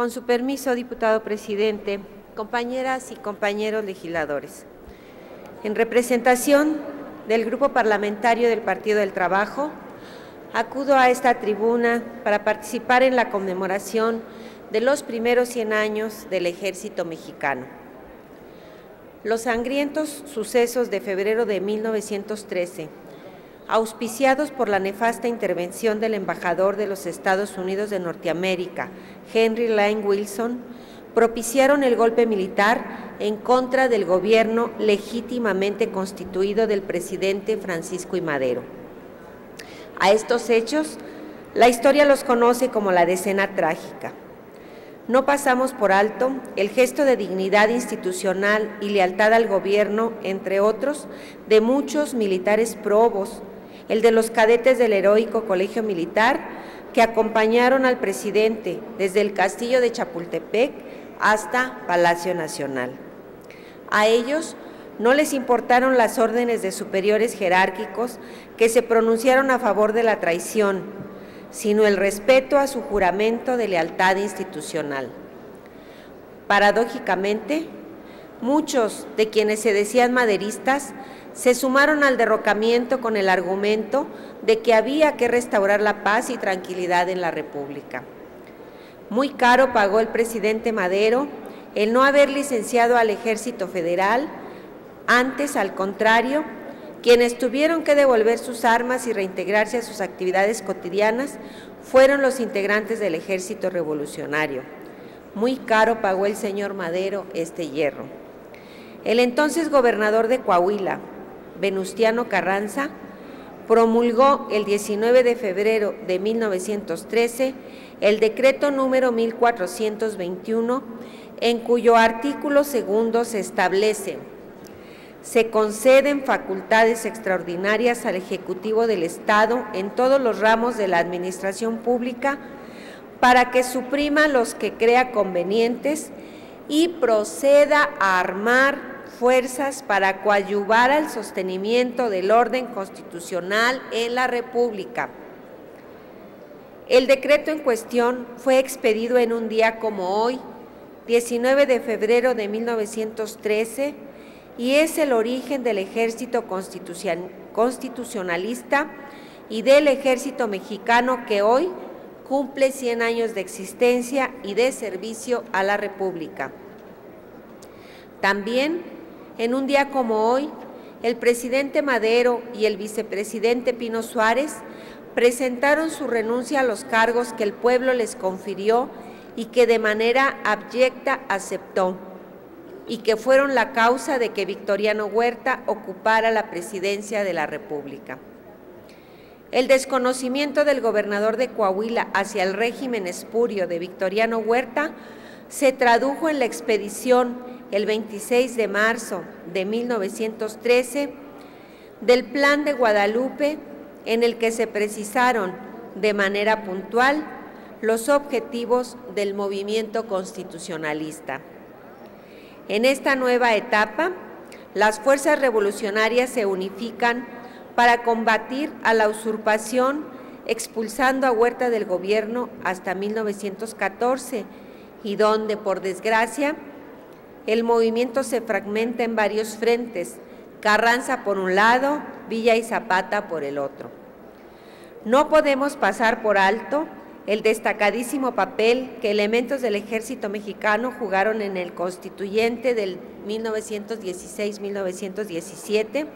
Con su permiso, diputado presidente, compañeras y compañeros legisladores, en representación del Grupo Parlamentario del Partido del Trabajo, acudo a esta tribuna para participar en la conmemoración de los primeros 100 años del Ejército Mexicano. Los sangrientos sucesos de febrero de 1913, auspiciados por la nefasta intervención del embajador de los Estados Unidos de Norteamérica, Henry Lane Wilson, propiciaron el golpe militar en contra del gobierno legítimamente constituido del presidente Francisco I. Madero. A estos hechos, la historia los conoce como la Decena Trágica. No pasamos por alto el gesto de dignidad institucional y lealtad al gobierno, entre otros, de muchos militares probos, el de los cadetes del heroico Colegio Militar, que acompañaron al presidente desde el Castillo de Chapultepec hasta Palacio Nacional. A ellos no les importaron las órdenes de superiores jerárquicos que se pronunciaron a favor de la traición, sino el respeto a su juramento de lealtad institucional. Paradójicamente, muchos de quienes se decían maderistas se sumaron al derrocamiento con el argumento de que había que restaurar la paz y tranquilidad en la República. Muy caro pagó el presidente Madero el no haber licenciado al Ejército Federal. Antes, al contrario, quienes tuvieron que devolver sus armas y reintegrarse a sus actividades cotidianas fueron los integrantes del Ejército Revolucionario. Muy caro pagó el señor Madero este hierro. El entonces gobernador de Coahuila, Venustiano Carranza, promulgó el 19 de febrero de 1913 el decreto número 1421, en cuyo artículo segundo se establece: se conceden facultades extraordinarias al Ejecutivo del Estado en todos los ramos de la administración pública para que suprima los que crea convenientes y proceda a armar fuerzas para coadyuvar al sostenimiento del orden constitucional en la República. El decreto en cuestión fue expedido en un día como hoy, 19 de febrero de 1913, y es el origen del Ejército Constitucionalista y del Ejército Mexicano que hoy cumple 100 años de existencia y de servicio a la República. También, en un día como hoy, el presidente Madero y el vicepresidente Pino Suárez presentaron su renuncia a los cargos que el pueblo les confirió y que de manera abyecta aceptó, y que fueron la causa de que Victoriano Huerta ocupara la presidencia de la República. El desconocimiento del gobernador de Coahuila hacia el régimen espurio de Victoriano Huerta se tradujo en la expedición el 26 de marzo de 1913 del Plan de Guadalupe, en el que se precisaron de manera puntual los objetivos del movimiento constitucionalista. En esta nueva etapa, las fuerzas revolucionarias se unifican para combatir a la usurpación, expulsando a Huerta del gobierno hasta 1914, y donde, por desgracia, el movimiento se fragmenta en varios frentes: Carranza por un lado, Villa y Zapata por el otro. No podemos pasar por alto el destacadísimo papel que elementos del Ejército Mexicano jugaron en el Constituyente del 1916-1917,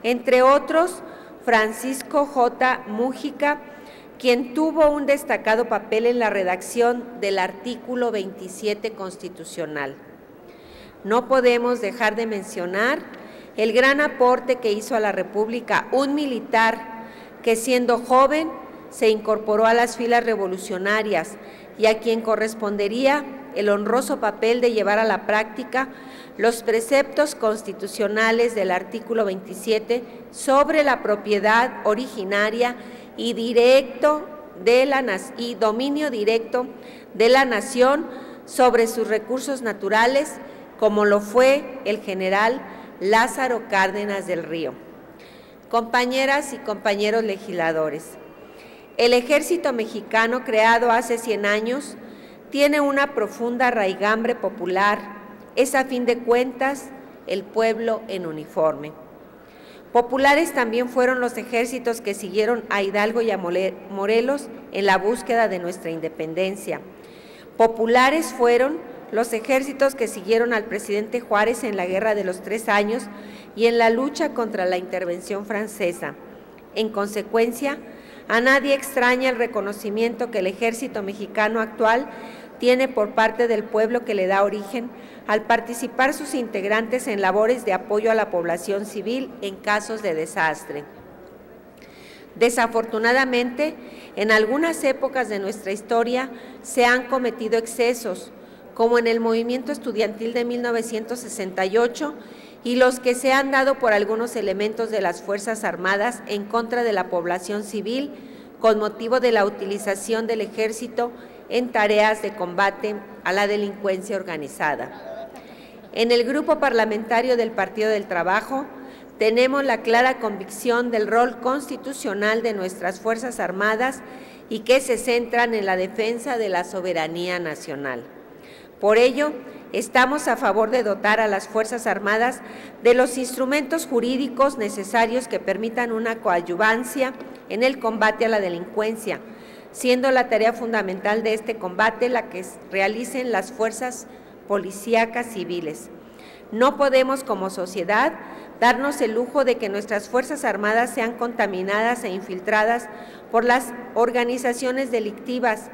entre otros Francisco J. Mújica, quien tuvo un destacado papel en la redacción del artículo 27 constitucional. No podemos dejar de mencionar el gran aporte que hizo a la República un militar que, siendo joven, se incorporó a las filas revolucionarias y a quien correspondería el honroso papel de llevar a la práctica los preceptos constitucionales del artículo 27 sobre la propiedad originaria y dominio directo de la nación sobre sus recursos naturales, como lo fue el general Lázaro Cárdenas del Río. Compañeras y compañeros legisladores, el Ejército Mexicano, creado hace 100 años, tiene una profunda raigambre popular, es a fin de cuentas el pueblo en uniforme. Populares también fueron los ejércitos que siguieron a Hidalgo y a Morelos en la búsqueda de nuestra independencia. Populares fueron los ejércitos que siguieron al presidente Juárez en la Guerra de los 3 años y en la lucha contra la intervención francesa. En consecuencia, a nadie extraña el reconocimiento que el ejército mexicano actual tiene por parte del pueblo que le da origen al participar sus integrantes en labores de apoyo a la población civil en casos de desastre. Desafortunadamente, en algunas épocas de nuestra historia se han cometido excesos, como en el movimiento estudiantil de 1968 y los que se han dado por algunos elementos de las Fuerzas Armadas en contra de la población civil con motivo de la utilización del ejército en tareas de combate a la delincuencia organizada. En el Grupo Parlamentario del Partido del Trabajo tenemos la clara convicción del rol constitucional de nuestras Fuerzas Armadas y que se centran en la defensa de la soberanía nacional. Por ello, estamos a favor de dotar a las Fuerzas Armadas de los instrumentos jurídicos necesarios que permitan una coadyuvancia en el combate a la delincuencia, siendo la tarea fundamental de este combate la que realicen las fuerzas policíacas civiles. No podemos como sociedad darnos el lujo de que nuestras Fuerzas Armadas sean contaminadas e infiltradas por las organizaciones delictivas.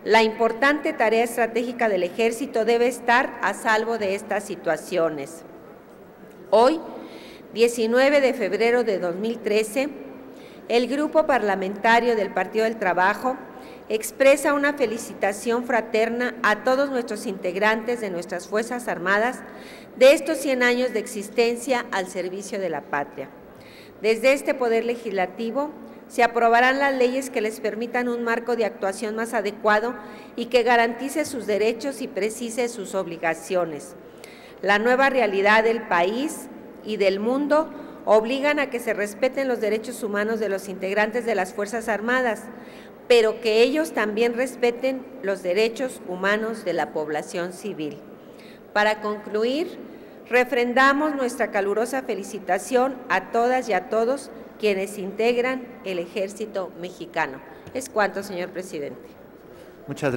La importante tarea estratégica del Ejército debe estar a salvo de estas situaciones. Hoy, 19 de febrero de 2013, el Grupo Parlamentario del Partido del Trabajo expresa una felicitación fraterna a todos nuestros integrantes de nuestras Fuerzas Armadas de estos 100 años de existencia al servicio de la patria. Desde este Poder Legislativo se aprobarán las leyes que les permitan un marco de actuación más adecuado y que garantice sus derechos y precise sus obligaciones. La nueva realidad del país y del mundo obligan a que se respeten los derechos humanos de los integrantes de las Fuerzas Armadas, pero que ellos también respeten los derechos humanos de la población civil. Para concluir, refrendamos nuestra calurosa felicitación a todas y a todos quienes integran el Ejército Mexicano. Es cuanto, señor presidente. Muchas gracias.